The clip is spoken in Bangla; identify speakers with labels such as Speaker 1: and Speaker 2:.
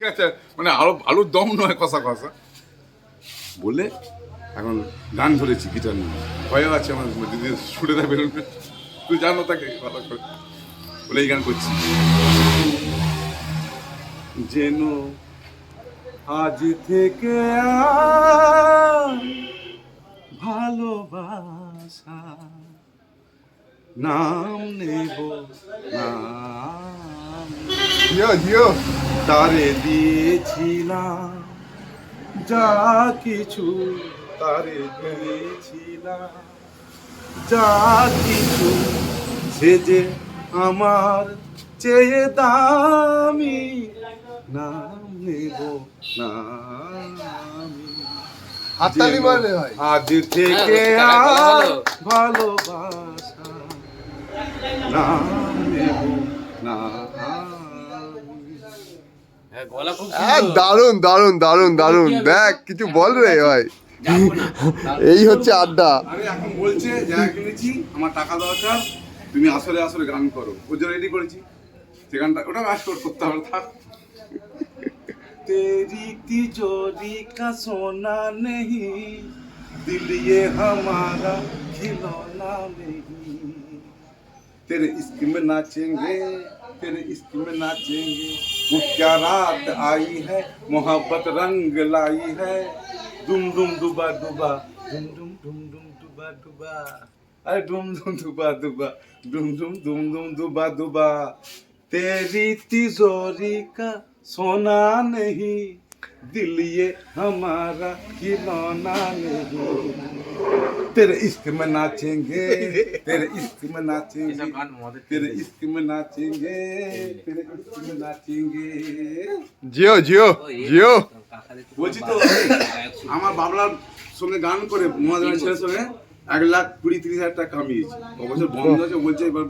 Speaker 1: ঠিক আছে, মানে আলুর দম নয়, কষা কষা বলে এখন গান ধরেছি গিটার নিয়ে, ভয়ও আছে আমার যদি ছুটে দেয় বেরোবে, তুই জানো তাকে ভালো করে বলে এই গান করছি। যেন আজ থেকে ভালোবাসা নাম নেব, নাম
Speaker 2: জিও জিও
Speaker 1: তারে দিয়েছিলাম যা কিছু, তারে দিয়েছিলাম যা কিছু, সে যে আমার চেয়ে দামি, নাম নেব নাম।
Speaker 2: হাততালি মারলে ভাই।
Speaker 1: আজ থেকে আর ভালোবাসা নাম নেব নাম।
Speaker 3: গলা খুব
Speaker 2: দারুন দারুন দারুন দারুন, দেখ কিছু বল রে ভাই। এই হচ্ছে আড্ডা।
Speaker 1: আরে এখন বলছে জায়গা কিনেছি, আমার টাকা দরকার, তুমি আসলে আসলে গান করো, ওর জন্য রেডি করেছি সে গানটা, ওটা ম্যাচ করতে হবে। থাক। तेरी तिजोरी का सोना नहीं, दिल ये हमारा खिलौना नहीं, तेरे इश्क में नाचेंगे, तेरे इश्क में नाचेंगे, वो क्या रात आई है, मोहब्बत रंग लाई है, दुम दुम दुबा दुबा, दुम दुम दुम दुम दुबा दुबा, अरे दुम दुम दुबा दुबा, दुम दुम दुम दुम दुबा दुबा, तेरी तिजोरी का सोना नहीं, दिल ये हमारा खिलौना नहीं, तेरे इश्क में नाचेंगे, तेरे इश्क में नाचेंगे, तेरे इश्क में नाचेंगे, तेरे इश्क में नाचेंगे।
Speaker 2: জিও জিও জিও।
Speaker 1: বলছি তো আমার বাবলার সঙ্গে গান করে মহাজনের ছেলের সঙ্গে 1,20,30,000 টাকা কামিয়েছি, অবশ্য বন্ধ আছে, বলছে এবার